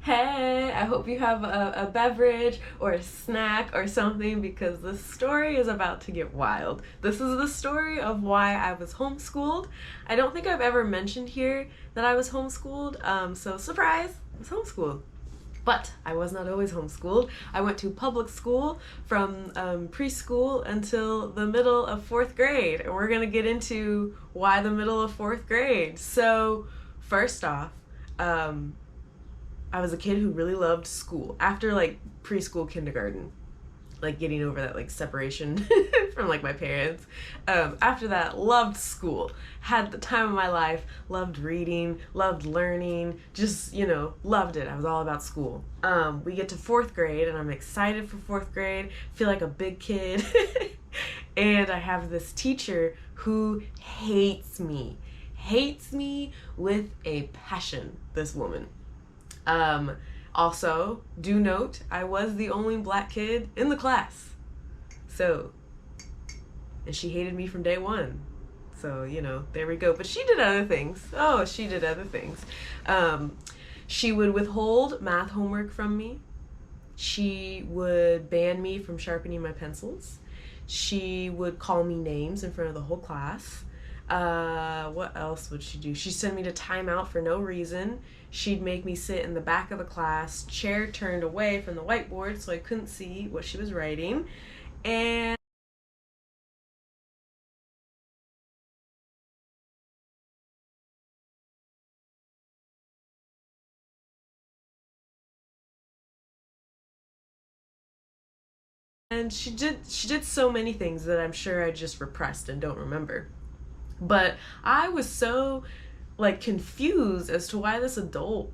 Hey, I hope you have a beverage or a snack or something because this story is about to get wild. This is the story of why I was homeschooled. I don't think I've ever mentioned here that I was homeschooled, so surprise, I was homeschooled. But I was not always homeschooled. I went to public school from preschool until the middle of fourth grade, and we're gonna get into why the middle of fourth grade. So, first off, um, I was a kid who really loved school. After like preschool, kindergarten, like getting over that like separation from like my parents. After that, loved school. Had the time of my life. Loved reading. Loved learning. Just loved it. I was all about school. We get to fourth grade, and I'm excited for fourth grade. Feel like a big kid, and I have this teacher who hates me. Hates me with a passion. This woman. Also, do note, I was the only black kid in the class. So, and she hated me from day one. So, there we go. But she did other things. Oh, she did other things. She would withhold math homework from me. She would ban me from sharpening my pencils. She would call me names in front of the whole class. What else would she do? She'd send me to timeout for no reason. She'd make me sit in the back of the class, chair turned away from the whiteboard so I couldn't see what she was writing. And she did so many things that I'm sure I just repressed and don't remember. But I was so like confused as to why this adult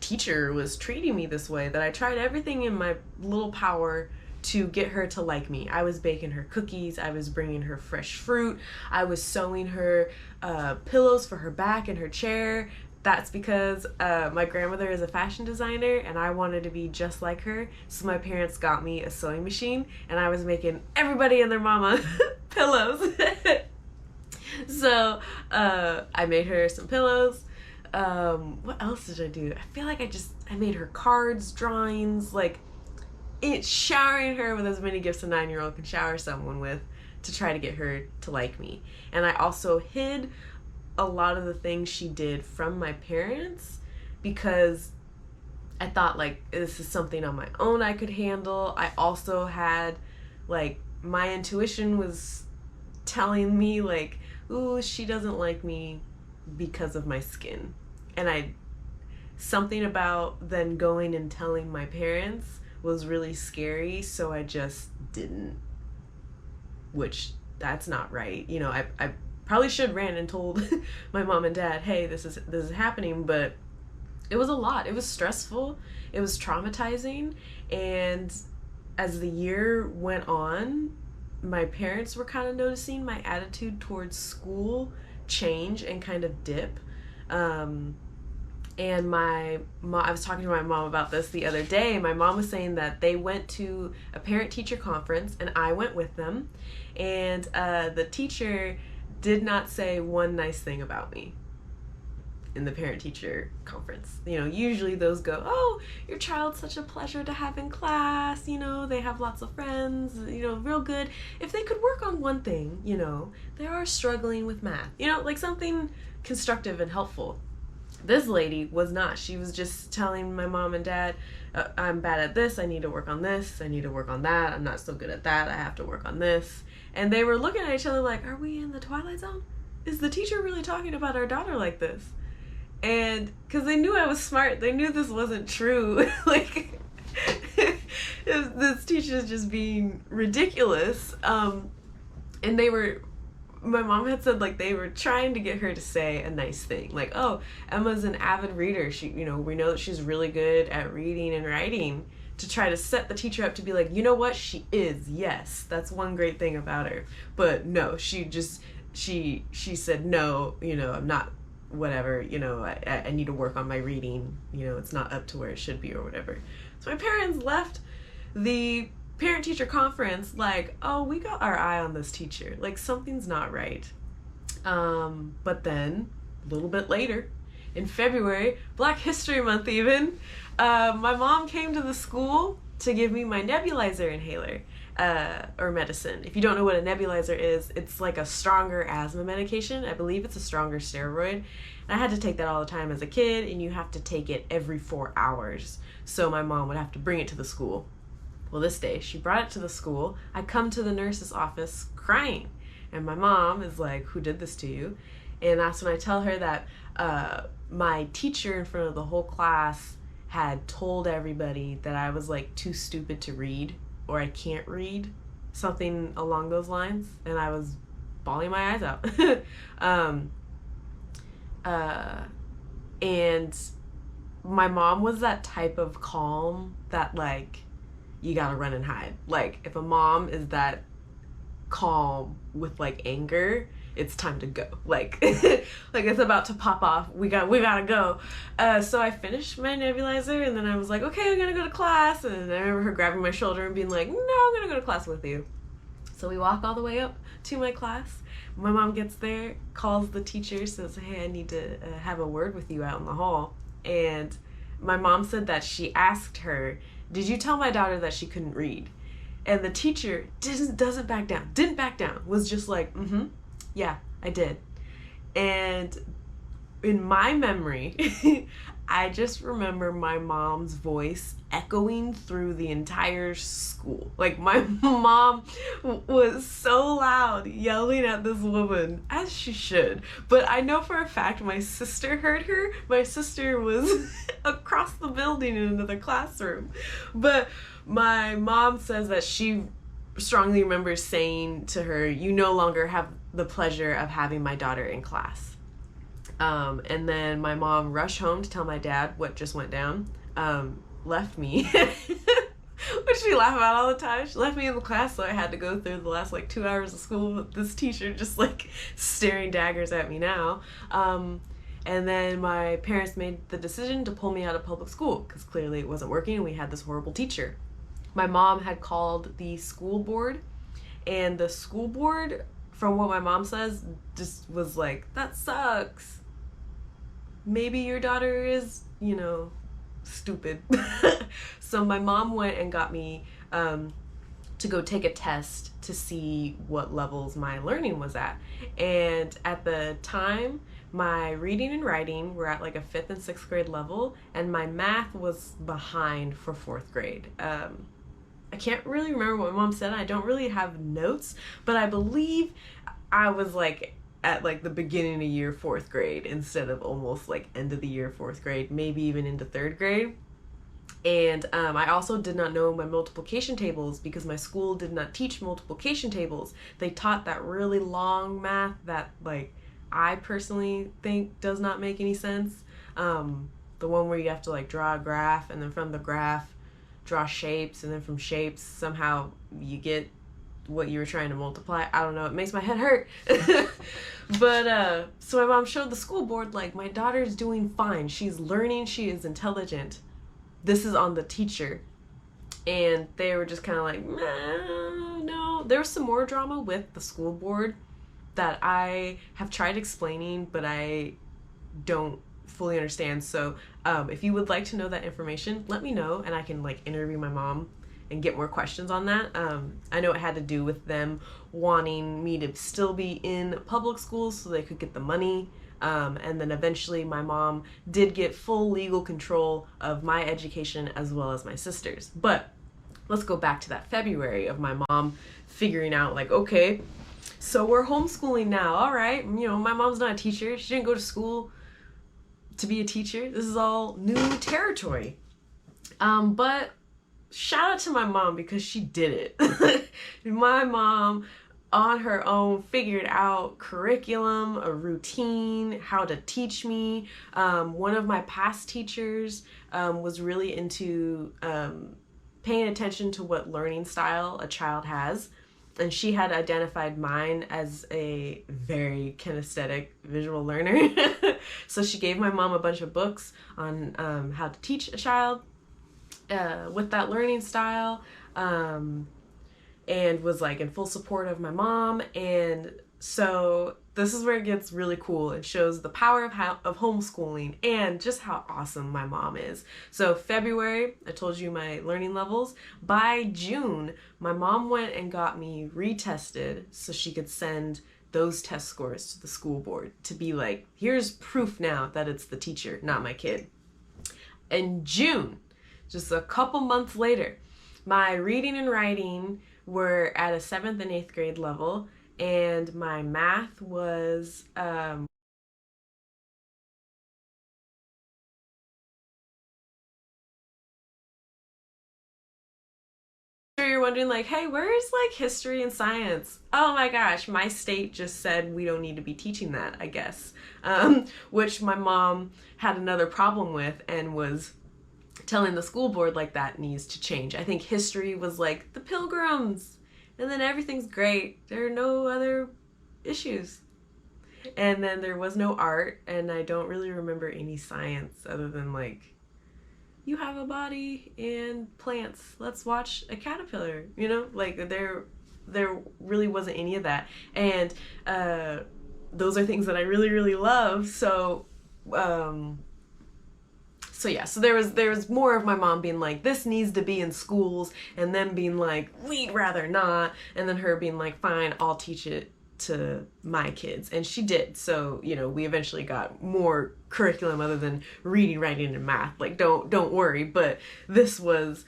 teacher was treating me this way that I tried everything in my little power to get her to like me. I was baking her cookies, I was bringing her fresh fruit, I was sewing her pillows for her back in her chair. That's because my grandmother is a fashion designer and I wanted to be just like her. So my parents got me a sewing machine and I was making everybody and their mama pillows. So I made her some pillows. What else did I do? I feel like I made her cards, drawings, like showering her with as many gifts a 9-year-old can shower someone with to try to get her to like me. And I also hid a lot of the things she did from my parents because I thought like this is something on my own I could handle. I also had like my intuition was telling me like, ooh, she doesn't like me because of my skin. And something about then going and telling my parents was really scary, so I just didn't, which that's not right. I probably should ran and told my mom and dad, hey, this is happening, but it was a lot. It was stressful. It was traumatizing. And as the year went on, my parents were kind of noticing my attitude towards school change and kind of dip. And my mom, I was talking to my mom about this the other day. My mom was saying that they went to a parent-teacher conference and I went with them. And the teacher did not say one nice thing about me in the parent-teacher conference. Usually those go, oh, your child's such a pleasure to have in class, they have lots of friends, real good. If they could work on one thing, they are struggling with math, like something constructive and helpful. This lady was not. She was just telling my mom and dad, I'm bad at this, I need to work on this, I need to work on that, I'm not so good at that, I have to work on this. And they were looking at each other like, are we in the Twilight Zone? Is the teacher really talking about our daughter like this? And because they knew I was smart, they knew this wasn't true. Like, this teacher's just being ridiculous. And my mom had said like they were trying to get her to say a nice thing. Like, oh, Emma's an avid reader. She, we know that she's really good at reading and writing, to try to set the teacher up to be like, you know what, she is, yes, that's one great thing about her. But no, she said, no, I'm not, whatever, I need to work on my reading, it's not up to where it should be or whatever. So my parents left the parent-teacher conference like, oh, we got our eye on this teacher, like something's not right. But then a little bit later, in February, Black History Month even, my mom came to the school to give me my nebulizer inhaler, or medicine. If you don't know what a nebulizer is, it's like a stronger asthma medication. I believe it's a stronger steroid. And I had to take that all the time as a kid, and you have to take it every 4 hours. So my mom would have to bring it to the school. Well, this day, she brought it to the school. I come to the nurse's office crying. And my mom is like, "Who did this to you?" And that's when I tell her that my teacher in front of the whole class had told everybody that I was like too stupid to read, or I can't read, something along those lines. And I was bawling my eyes out. And my mom was that type of calm that like you gotta run and hide. Like if a mom is that calm with like anger, it's time to go. Like like it's about to pop off. We gotta go. So I finished my nebulizer, and then I was like, okay, I'm gonna go to class. And I remember her grabbing my shoulder and being like, no, I'm gonna go to class with you. So we walk all the way up to my class. My mom gets there, calls the teacher, says, hey, I need to have a word with you out in the hall. And my mom said that she asked her, did you tell my daughter that she couldn't read? And the teacher didn't back down, was just like, yeah, I did. And in my memory, I just remember my mom's voice echoing through the entire school. Like my mom was so loud yelling at this woman, as she should. But I know for a fact my sister heard her. My sister was across the building in another classroom. But my mom says that she strongly remembers saying to her, you no longer have the pleasure of having my daughter in class. And then my mom rushed home to tell my dad what just went down, left me, which we laugh about all the time. She left me in the class, so I had to go through the last like 2 hours of school with this teacher just like staring daggers at me now. And then my parents made the decision to pull me out of public school because clearly it wasn't working and we had this horrible teacher. My mom had called the school board, and the school board, from what my mom says, just was like, that sucks. Maybe your daughter is, stupid. So my mom went and got me to go take a test to see what levels my learning was at. And at the time, my reading and writing were at like a 5th and 6th grade level, and my math was behind for 4th grade. I can't really remember what my mom said. I don't really have notes, but I believe I was like at like the beginning of year 4th grade instead of almost like end of the year 4th grade, maybe even into 3rd grade. And I also did not know my multiplication tables because my school did not teach multiplication tables. They taught that really long math that like I personally think does not make any sense. The one where you have to like draw a graph, and then from the graph draw shapes, and then from shapes somehow you get what you were trying to multiply. I don't know, it makes my head hurt. But so my mom showed the school board like, my daughter's doing fine, she's learning, she is intelligent, this is on the teacher. And they were just kind of like, no. There was some more drama with the school board that I have tried explaining, but I don't fully understand. So if you would like to know that information, let me know, and I can like interview my mom and get more questions on that. I know it had to do with them wanting me to still be in public schools so they could get the money. And then eventually my mom did get full legal control of my education as well as my sister's. But let's go back to that February of my mom figuring out like, okay, so we're homeschooling now. All right. My mom's not a teacher. She didn't go to school to be a teacher. This is all new territory. But shout out to my mom because she did it. My mom on her own figured out curriculum, a routine, how to teach me. One of my past teachers was really into paying attention to what learning style a child has. And she had identified mine as a very kinesthetic visual learner. So she gave my mom a bunch of books on how to teach a child with that learning style, and was like in full support of my mom. And so this is where it gets really cool. It shows the power of homeschooling and just how awesome my mom is. So February, I told you my learning levels. By June, my mom went and got me retested so she could send those test scores to the school board to be like, here's proof now that it's the teacher, not my kid. In June, just a couple months later, my reading and writing were at a 7th and 8th grade level, and my math was you're wondering like, hey, where's like history and science? Oh my gosh, my state just said we don't need to be teaching that, I guess. Which my mom had another problem with and was telling the school board like that needs to change. I think history was like the Pilgrims and then everything's great. There are no other issues. And then there was no art, and I don't really remember any science other than like, you have a body and plants. Let's watch a caterpillar, you know? Like there really wasn't any of that. And those are things that I really, really love. So yeah, so there was more of my mom being like, this needs to be in schools, and then being like, we'd rather not, and then her being like, fine, I'll teach it to my kids. And she did. So, you know, we eventually got more curriculum other than reading, writing, and math. Like, don't worry, but this was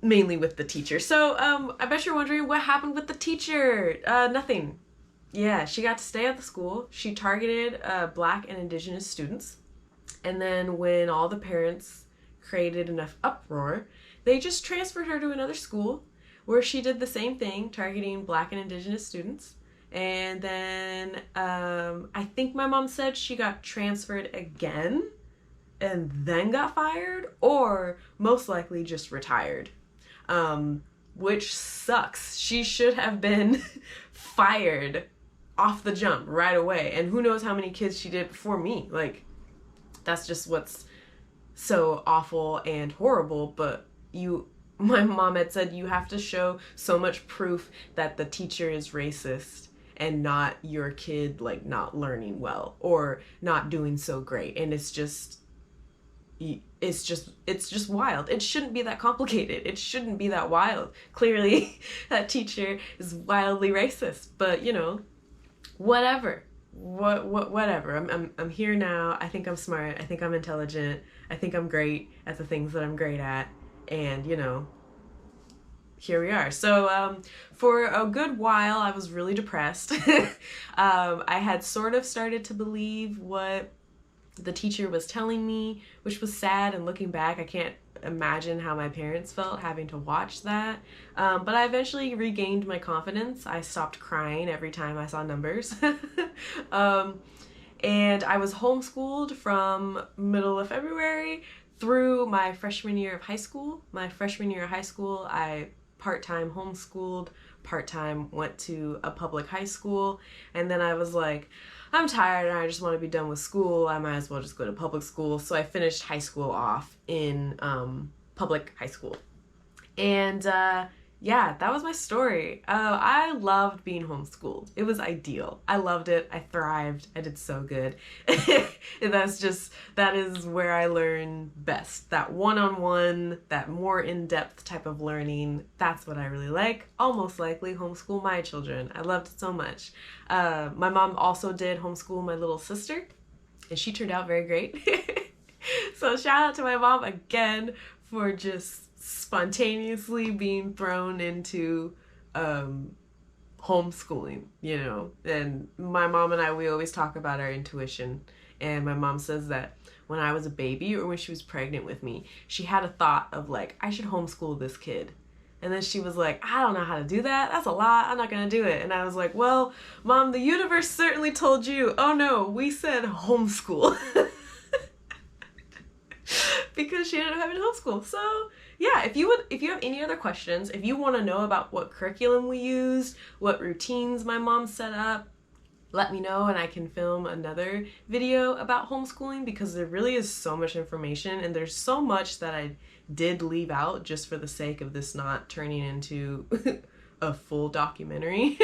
mainly with the teacher. So I bet you're wondering what happened with the teacher. Nothing. Yeah, she got to stay at the school. She targeted Black and Indigenous students. And then when all the parents created enough uproar, they just transferred her to another school where she did the same thing, targeting Black and Indigenous students. And then I think my mom said she got transferred again and then got fired, or most likely just retired, which sucks. She should have been fired off the jump right away. And who knows how many kids she did before me. Like, that's just what's so awful and horrible. But my mom had said you have to show so much proof that the teacher is racist and not your kid like not learning well or not doing so great. And it's just wild. It shouldn't be that complicated. It shouldn't be that wild. Clearly that teacher is wildly racist, but you know, whatever. Whatever. I'm here now. I think I'm smart. I think I'm intelligent. I think I'm great at the things that I'm great at. And, you know, here we are. So for a good while, I was really depressed. I had sort of started to believe what the teacher was telling me, which was sad. And looking back, I can't imagine how my parents felt having to watch that. But I eventually regained my confidence. I stopped crying every time I saw numbers. And I was homeschooled from middle of February through my freshman year of high school. My freshman year of high school, I part-time homeschooled, part-time went to a public high school, and then I was like, I'm tired and I just want to be done with school. I might as well just go to public school. So I finished high school off in public high school. And yeah, that was my story. I loved being homeschooled. It was ideal. I loved it. I thrived. I did so good. That is where I learn best. That one-on-one, that more in-depth type of learning. That's what I really like. I'll most likely homeschool my children. I loved it so much. My mom also did homeschool my little sister, and she turned out very great. So shout out to my mom again for just spontaneously being thrown into homeschooling, you know. And my mom and I, we always talk about our intuition, and my mom says that when I was a baby or when she was pregnant with me, she had a thought of like, I should homeschool this kid. And then she was like, I don't know how to do that. That's a lot. I'm not gonna do it. And I was like, well, Mom, the universe certainly told you. Oh no, we said homeschool. Because she ended up having homeschool. So yeah, if you have any other questions, if you want to know about what curriculum we used, what routines my mom set up, let me know and I can film another video about homeschooling, because there really is so much information and there's so much that I did leave out just for the sake of this not turning into a full documentary.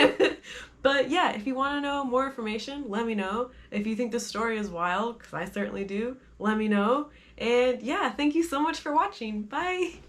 But yeah, if you want to know more information, let me know. If you think this story is wild, because I certainly do, let me know. And yeah, thank you so much for watching. Bye!